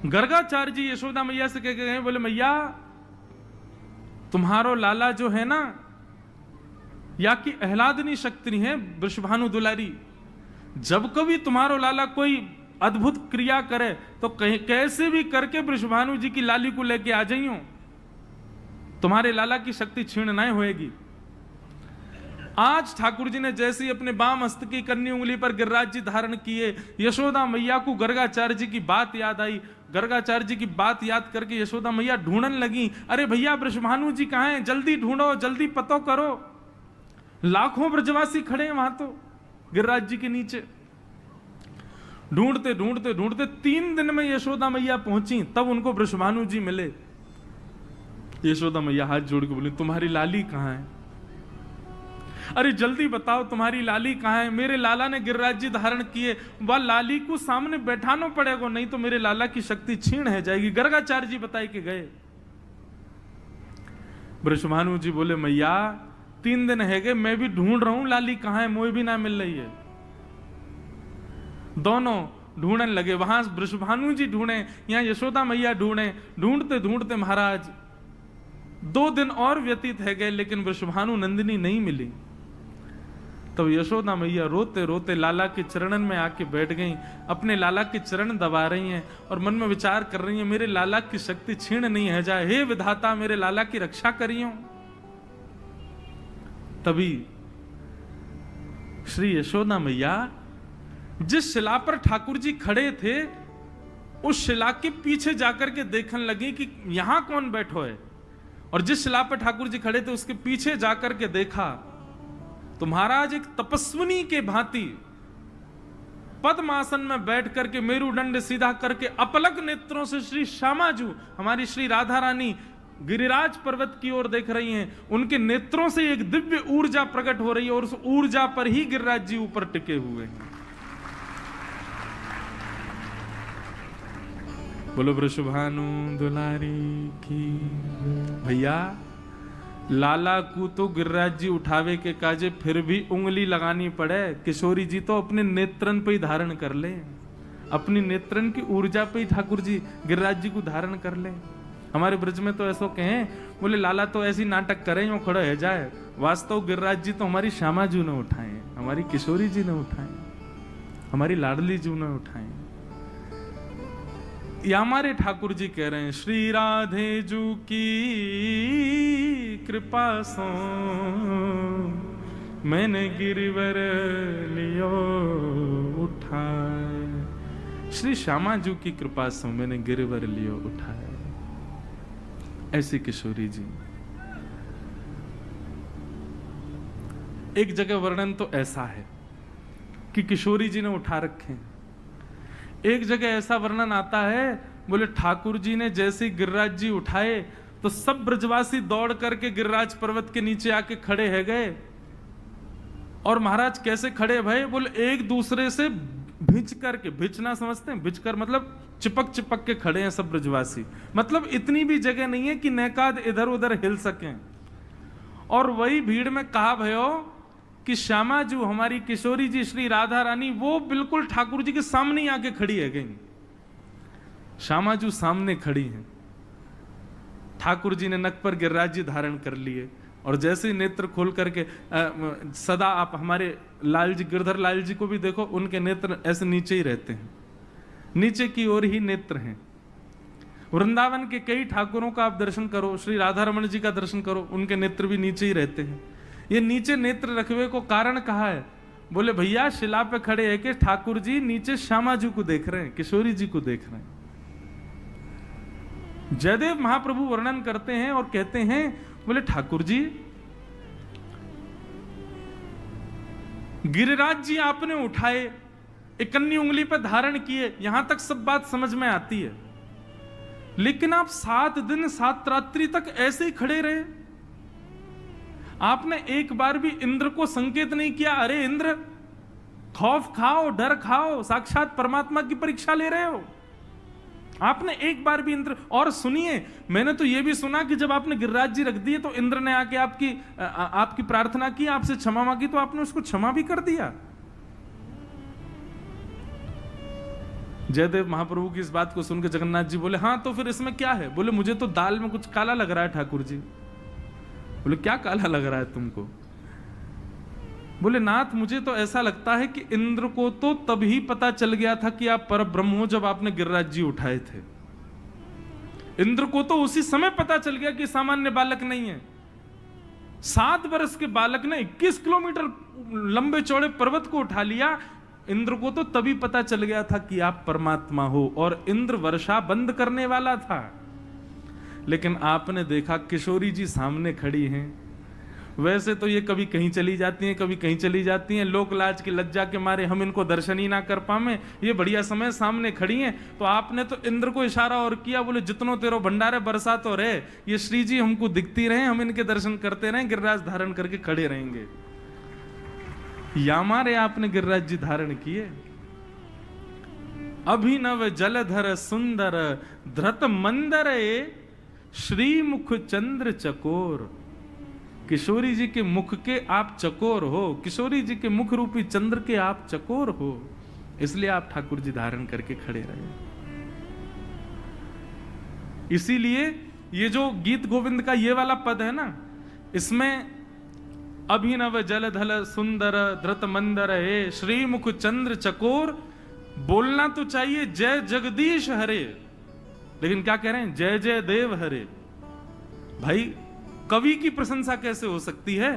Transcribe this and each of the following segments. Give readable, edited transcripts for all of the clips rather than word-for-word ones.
गर्गाचार्य जी यशोदा मैया से कह गए, बोले मैया तुम्हारो लाला जो है ना, या कि अहलादनी शक्ति है वृषभानु दुलारी, जब कभी तुम्हारो लाला कोई अद्भुत क्रिया करे तो कैसे भी करके वृषभानु जी की लाली को लेके आ जाइयो, तुम्हारे लाला की शक्ति क्षीण नहीं होएगी। आज ठाकुर जी ने जैसे ही अपने बाम हस्त की कन्नी उंगली पर गिरिराज जी धारण किए, यशोदा मैया को गर्गाचार्य जी की बात याद आई। गर्गाचार्य जी की बात याद करके यशोदा मैया ढूंढने लगी, अरे भैया वृषभानु जी कहाँ हैं, जल्दी ढूंढो, जल्दी पतो करो। लाखों ब्रजवासी खड़े हैं वहां तो गिरिराज जी के नीचे। ढूंढते ढूंढते ढूंढते 3 दिन में यशोदा मैया पहुंची, तब उनको वृषभानु जी मिले। यशोदा मैया हाथ जोड़ के बोली, तुम्हारी लाली कहाँ है? अरे जल्दी बताओ तुम्हारी लाली कहाँ है? मेरे लाला ने गिरिराज जी धारण किए, वह लाली को सामने बैठाना पड़ेगा, नहीं तो मेरे लाला की शक्ति क्षीण है जाएगी। गर्गाचार्य जी बताए के गए। वृषभानु जी बोले, मैया 3 दिन है गए, मैं भी ढूंढ रहा हूं लाली कहाँ है, मुझे भी ना मिल रही है। दोनों ढूंढने लगे, वहां वृषभानु जी ढूंढे, यहां यशोदा मैया ढूंढे। ढूंढते ढूंढते महाराज 2 दिन और व्यतीत है गए, लेकिन वृषभानु नंदिनी नहीं मिली। तब यशोदा मैया रोते रोते लाला के चरणन में आके बैठ गई, अपने लाला के चरण दबा रही हैं और मन में विचार कर रही हैं, मेरे लाला की शक्ति क्षीण नहीं है जाए, हे विधाता मेरे लाला की रक्षा करियो। तभी श्री यशोदा मैया जिस शिला पर ठाकुर जी खड़े थे, उस शिला के पीछे जाकर के देखने लगी कि यहां कौन बैठो है। और जिस शिला पर ठाकुर जी खड़े थे उसके पीछे जाकर के देखा तो महाराज एक तपस्विनी के भांति पद्मासन में बैठ करके मेरुदंड सीधा करके अपलक नेत्रों से श्री श्यामाजू, हमारी श्री राधा रानी गिरिराज पर्वत की ओर देख रही हैं। उनके नेत्रों से एक दिव्य ऊर्जा प्रकट हो रही है और उस ऊर्जा पर ही गिरिराज जी ऊपर टिके हुए हैं। बोलो वृषभानु दुलारी की। भैया लाला को तो गिरिराज जी उठावे के काजे फिर भी उंगली लगानी पड़े, किशोरी जी तो अपने नेत्रन पे ही धारण कर ले, अपनी नेत्रन की ऊर्जा पे ही ठाकुर जी गिरिराज जी को धारण कर ले। हमारे ब्रज में तो ऐसा कहें, बोले लाला तो ऐसी नाटक करें यो खड़ा है जाए, वास्तव गिरिराज जी तो हमारी श्यामा जी ने उठाए, हमारी किशोरी जी ने उठाए, हमारी लाडली जी ने उठाए। या हमारे ठाकुर जी कह रहे हैं, श्री राधे जू की कृपा सो मैंने गिरिवर लियो उठाए, श्री श्यामा जू की कृपा से मैंने गिरिवर लियो उठाए। ऐसी किशोरी जी। एक जगह वर्णन तो ऐसा है कि किशोरी जी ने उठा रखे, एक जगह ऐसा वर्णन आता है, बोले ठाकुर जी ने जैसे गिरिराज जी उठाए तो सब ब्रजवासी दौड़ करके गिरिराज पर्वत के नीचे आके खड़े है गए। और महाराज कैसे खड़े भाई? बोले एक दूसरे से भिंच करके, भिंचना समझते हैं, भिंच कर मतलब चिपक चिपक के खड़े हैं सब ब्रजवासी, मतलब इतनी भी जगह नहीं है कि नेकाद इधर उधर हिल सकें। और वही भीड़ में कहा भयो कि श्यामा जी, हमारी किशोरी जी श्री राधा रानी, वो बिल्कुल ठाकुर जी के सामने आके खड़ी है गई। श्यामा जी सामने खड़ी हैं, ठाकुर जी ने नक पर गिरिराज जी धारण कर लिए और जैसे ही नेत्र खोल करके सदा आप हमारे लाल जी, गिरधर लाल जी को भी देखो, उनके नेत्र ऐसे नीचे ही रहते हैं, नीचे की ओर ही नेत्र हैं। वृंदावन के कई ठाकुरों का आप दर्शन करो, श्री राधा रमण जी का दर्शन करो, उनके नेत्र भी नीचे ही रहते हैं। ये नीचे नेत्र रखवे को कारण कहा है? बोले भैया शिला पे खड़े है कि ठाकुर जी नीचे श्यामा जी को देख रहे हैं, किशोरी जी को देख रहे हैं। जयदेव महाप्रभु वर्णन करते हैं और कहते हैं, बोले ठाकुर जी, गिरिराज जी आपने उठाए, एक कन्नी उंगली पर धारण किए, यहां तक सब बात समझ में आती है, लेकिन आप 7 दिन 7 रात्रि तक ऐसे ही खड़े रहे। आपने एक बार भी इंद्र को संकेत नहीं किया, अरे इंद्र खौफ खाओ, डर खाओ, साक्षात परमात्मा की परीक्षा ले रहे हो। आपने एक बार भी इंद्र, और सुनिए, मैंने तो यह भी सुना कि जब आपने गिरिराज जी रख दिए तो इंद्र ने आके आपकी प्रार्थना की, आपसे क्षमा मांगी, तो आपने उसको क्षमा भी कर दिया। जयदेव महाप्रभु की इस बात को सुनकर जगन्नाथ जी बोले, हाँ तो फिर इसमें क्या है? बोले, मुझे तो दाल में कुछ काला लग रहा है ठाकुर जी। बोले, क्या काला लग रहा है तुमको? बोले, नाथ मुझे तो ऐसा लगता है कि इंद्र को तो तभी पता चल गया था कि आप परब्रह्म हो जब आपने गिरिराज जी उठाए थे। इंद्र को तो उसी समय पता चल गया कि सामान्य बालक नहीं है। 7 वर्ष के बालक ने 21 किलोमीटर लंबे चौड़े पर्वत को उठा लिया। इंद्र को तो तभी पता चल गया था कि आप परमात्मा हो, और इंद्र वर्षा बंद करने वाला था। लेकिन आपने देखा किशोरी जी सामने खड़ी हैं। वैसे तो ये कभी कहीं चली जाती हैं, कभी कहीं चली जाती हैं, लोक लाज की लज्जा के मारे हम इनको दर्शन ही ना कर पावे। ये बढ़िया समय सामने खड़ी हैं, तो आपने तो इंद्र को इशारा और किया, बोले जितनो तेरो भंडारे बरसा तो रहे, ये श्री जी हमको दिखती रहे, हम इनके दर्शन करते रहे, गिरिराज धारण करके खड़े रहेंगे। या मारे आपने गिरिराज जी धारण किए। अभिनव जलधर सुंदर धृत मंदर श्रीमुख चंद्र चकोर। किशोरी जी के मुख के आप चकोर हो, किशोरी जी के मुख रूपी चंद्र के आप चकोर हो, इसलिए आप ठाकुर जी धारण करके खड़े रहे। इसीलिए ये जो गीत गोविंद का ये वाला पद है ना, इसमें अभिनव जलधल सुंदर धृत मंदर हे श्रीमुख चंद्र चकोर, बोलना तो चाहिए जय जगदीश हरे, लेकिन क्या कह रहे हैं? जय जय देव हरे। भाई कवि की प्रशंसा कैसे हो सकती है?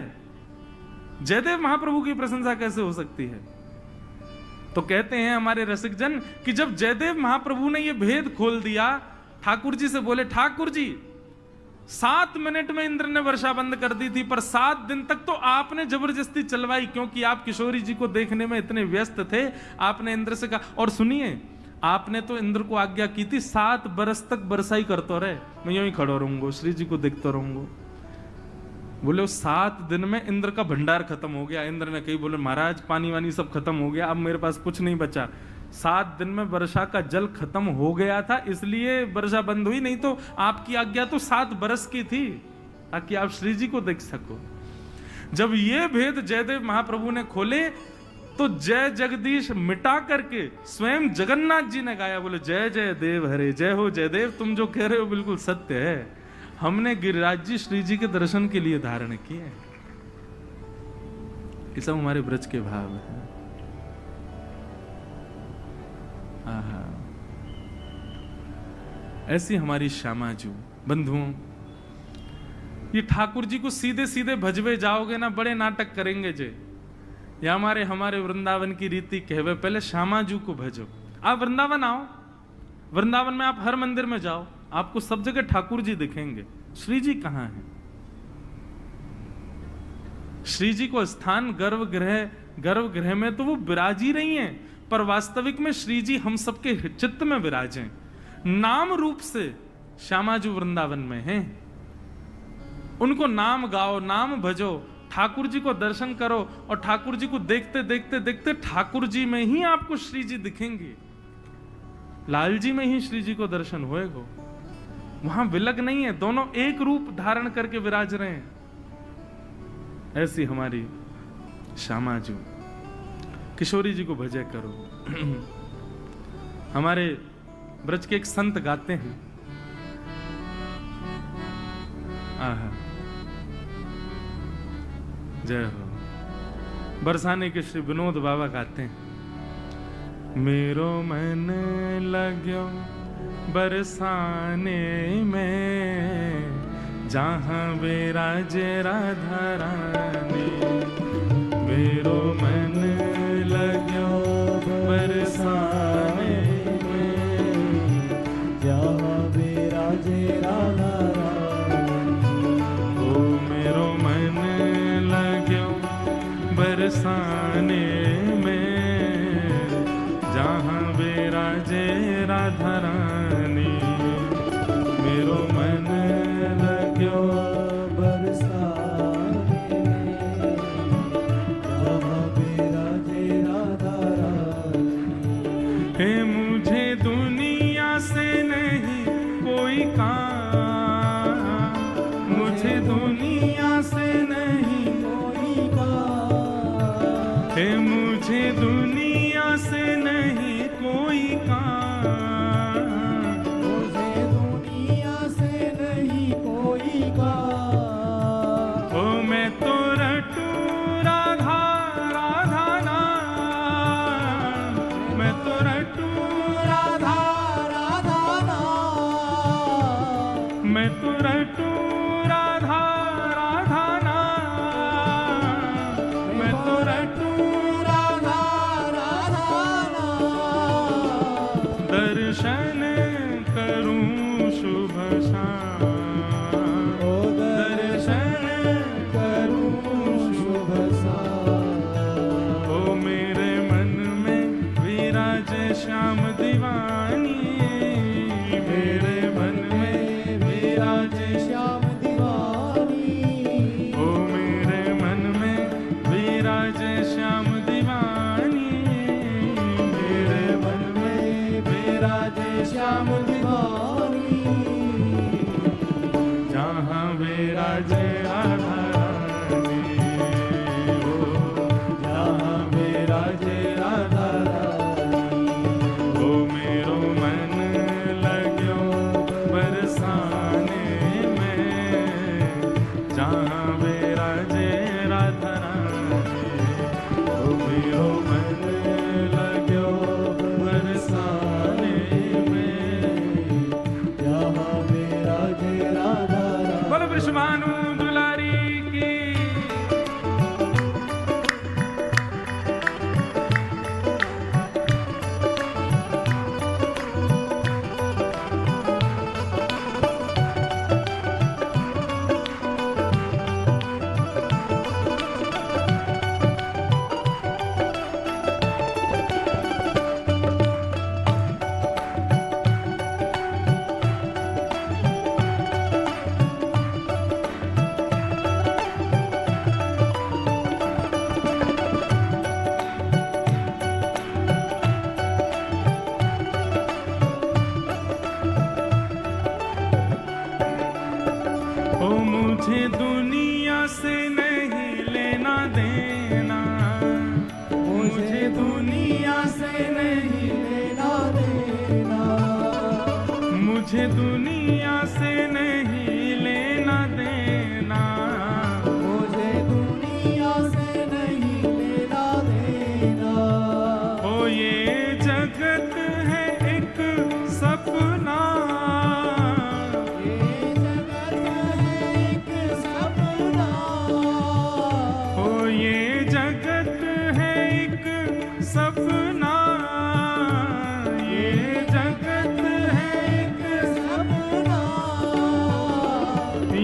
जयदेव महाप्रभु की प्रशंसा कैसे हो सकती है? तो कहते हैं हमारे रसिक जन कि जब जयदेव महाप्रभु ने यह भेद खोल दिया, ठाकुर जी से बोले, ठाकुर जी 7 मिनट में इंद्र ने वर्षा बंद कर दी थी, पर 7 दिन तक तो आपने जबरदस्ती चलवाई, क्योंकि आप किशोरी जी को देखने में इतने व्यस्त थे। आपने इंद्र से कहा, और सुनिए, आपने तो इंद्र को आज्ञा की थी 7 बरस तक बरसा ही करते रहे, मैं यूं ही खड़ा रहूंगा, श्री जी को देखता रहूंगा। बोले उस 7 दिन में इंद्र का भंडार खत्म हो गया। इंद्र ने कही, बोले महाराज पानी वानी सब खत्म हो गया, अब मेरे पास कुछ नहीं बचा। 7 दिन में वर्षा का जल खत्म हो गया था, इसलिए वर्षा बंद हुई, नहीं तो आपकी आज्ञा तो 7 बरस की थी, ताकि आप श्री जी को देख सको। जब ये भेद जयदेव महाप्रभु ने खोले, तो जय जगदीश मिटा करके स्वयं जगन्नाथ जी ने गाया, बोले जय जय देव हरे, जय हो जयदेव, तुम जो कह रहे हो बिल्कुल सत्य है। हमने गिरिराज जी श्री जी के दर्शन के लिए धारण किए। ये सब हमारे ब्रज के भाव है। ऐसी हमारी श्यामाजू बंधुओं, ये ठाकुर जी को सीधे सीधे भजवे जाओगे ना, बड़े नाटक करेंगे जे। या हमारे वृंदावन की रीति कहवे, पहले श्यामाजू को भजो। आप वृंदावन आओ, वृंदावन में आप हर मंदिर में जाओ, आपको सब जगह ठाकुर जी दिखेंगे। श्री जी कहां हैं? श्री जी को स्थान गर्भगृह में तो वो विराज ही रही हैं, पर वास्तविक में श्री जी हम सबके चित्त में विराजे। नाम रूप से श्यामाजू वृंदावन में हैं। उनको नाम गाओ, नाम भजो, ठाकुर जी को दर्शन करो, और ठाकुर जी को देखते देखते देखते ठाकुर जी में ही आपको श्री जी दिखेंगे। लाल जी में ही श्री जी को दर्शन होएगा। वहां विलग नहीं है, दोनों एक रूप धारण करके विराज रहे हैं। ऐसी हमारी श्यामाजू, किशोरी जी को भजे करो। हमारे ब्रज के एक संत गाते हैं, आहा जय हो, बरसाने के श्री विनोद बाबा गाते हैं, मेरो मन लग्यो बरसाने में, जहां विराजे राधा रानी। मेरो मन लग्यो बरसाने में, जहां विराजे राधा रानी। ओ मेरो मन लग्यो बरसाने में, जहां विराजे राधा रानी। मेरो मन लग्यो बरसाने में, जहां विराजे राधा रानी। तो रटूं राधा राधा नाम, मैं तो रटूं राधा राधा नाम, दर्शन करूं शुभ शाम, ओ दर्शन करूं शुभ शाम। ओ मेरे मन में विराजे श्याम दीवानी, मेरे मन में विराजे श्याम दीवानी, ओ मेरे मन में विराजे श्याम दीवानी, मेरे मन में विराजे श्याम दीवानी, जहाँ विराजे राधा रानी, ओ जहाँ विराजे राधा रानी, ओ मेरो मन लाग्यो बरसाने में, जहाँ विराजे राधा रानी, ओ मेरो मन लाग्यो बरसाने में, जहाँ विराजे राधा रानी। बोलो वृषभानु दुलारी की। ओ मुझे दुनिया से नहीं लेना देना, मुझे दुनिया से नहीं लेना देना, मुझे दुनिया से नहीं लेना देना, मुझे दुनिया से नहीं लेना देना। ओ ये जगत है एक सपना, ये जगत है एक सपना, ओ ये जगत है एक सपना, ये जगत है एक सपना,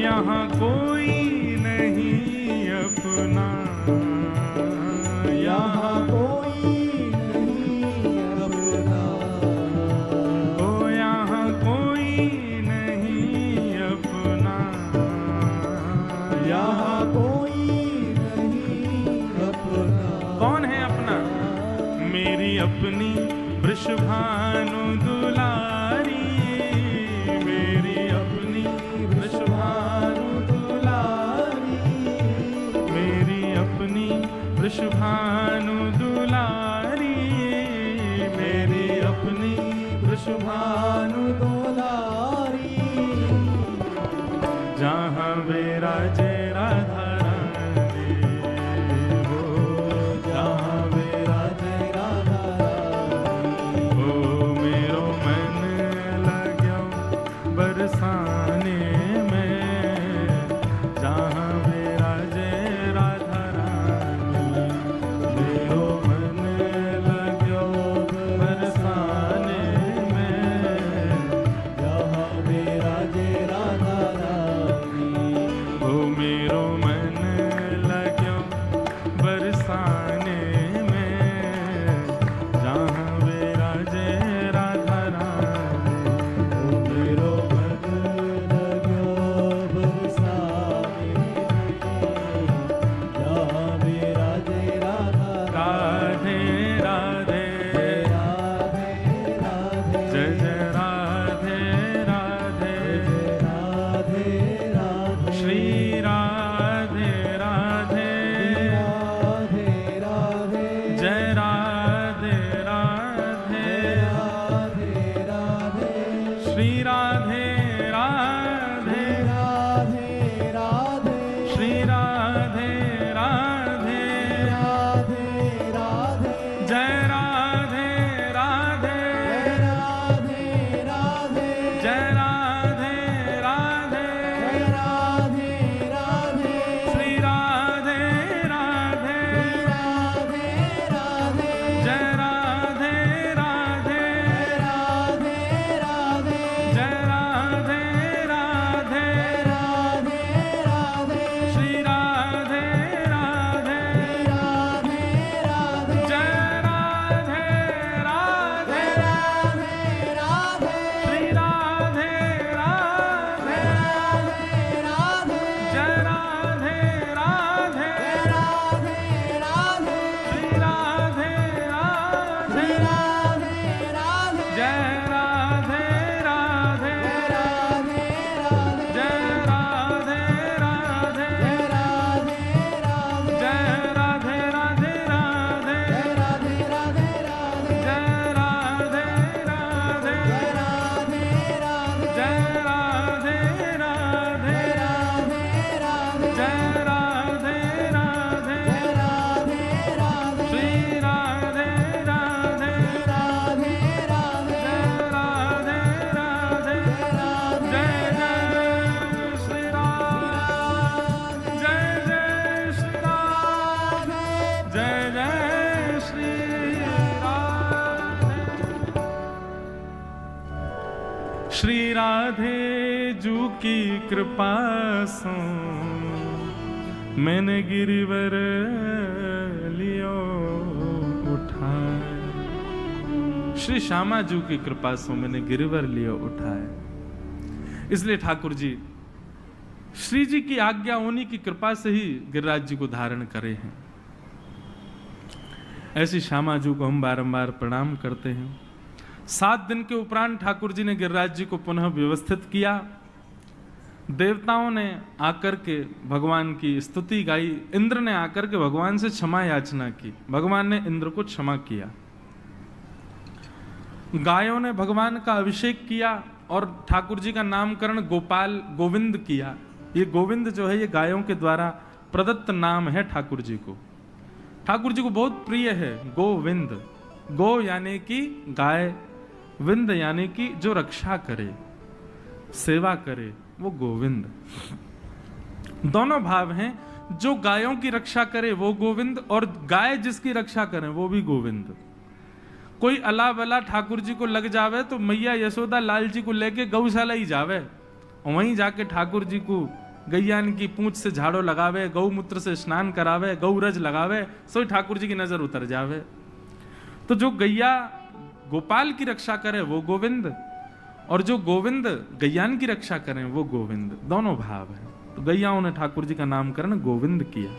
यहाँ कोई नहीं अपना, यहाँ कोई नहीं अपना, ओ यहाँ कोई नहीं अपना, यहाँ कोई नहीं अपना। कौन है अपना? मेरी अपनी वृषभानु दुलारी, मेरी अपनी वृषभानु दुलारी, मेरी अपनी वृषभानु दुलारी, मेरी अपनी वृषभानु दुलारी, जहाँ विराजे राधा रानी, हो जहाँ विराजे राधा रानी, ओ मेरो मन लाग्यो बरसाने में, जहाँ विराजे राधा रानी, मेरो मन लाग्यो बरसाने में, जहाँ विराजे राधा रानी, ओ मेरो मन लाग्यो बरसाने में, जहाँ विराजे राधा रानी, ओ मेरो मन लाग्यो बरसाने में, जहाँ विराजे राधा राधे राधे राधे राधे, जय जय राधे राधे, राधे राधे, श्री राधे राधे, राधे राधे, जय राधे राधे, राधे राधे, श्री राधे राधे, राधे राधे, श्री राधे राधे, राधे राधे, जय राधे राधे, राधे राधे, जय राधे राधे, श्री राधे जू की कृपा सो मैंने गिरिवर लियो उठाए। श्री श्यामा जू की कृपा सो मैंने गिरिवर लियो उठाए। इसलिए ठाकुर जी श्री जी की आज्ञा, उन्हीं की कृपा से ही गिरिराज जी को धारण करे हैं। ऐसी श्यामा जू को हम बारंबार प्रणाम करते हैं। 7 दिन के उपरांत ठाकुर जी ने गिरिराज जी को पुनः व्यवस्थित किया। देवताओं ने आकर के भगवान की स्तुति गाई। इंद्र ने आकर के भगवान से क्षमा याचना की। भगवान ने इंद्र को क्षमा किया। गायों ने भगवान का अभिषेक किया और ठाकुर जी का नामकरण गोपाल गोविंद किया। ये गोविंद जो है ये गायों के द्वारा प्रदत्त नाम है ठाकुर जी को। ठाकुर जी को बहुत प्रिय है गोविंद। गो यानी कि गाय, विंद यानी कि जो रक्षा करे, सेवा करे, वो गोविंद। दोनों भाव हैं। जो गायों की रक्षा करे वो गोविंद, और गाय जिसकी रक्षा करे वो भी गोविंद। कोई अला बला ठाकुर जी को लग जावे तो मैया यशोदा लाल जी को लेके गौशाला ही जावे, और वहीं जाके ठाकुर जी को गैयान की पूंछ से झाड़ो लगावे, गौमूत्र से स्नान करावे, गौरज लगावे, सो ठाकुर जी की नजर उतर जावे। तो जो गैया गोपाल की रक्षा करे वो गोविंद, और जो गोविंद गैयान की रक्षा करें वो गोविंद। दोनों भाव हैं। तो गैयाओं ने ठाकुर जी का नामकरण गोविंद किया।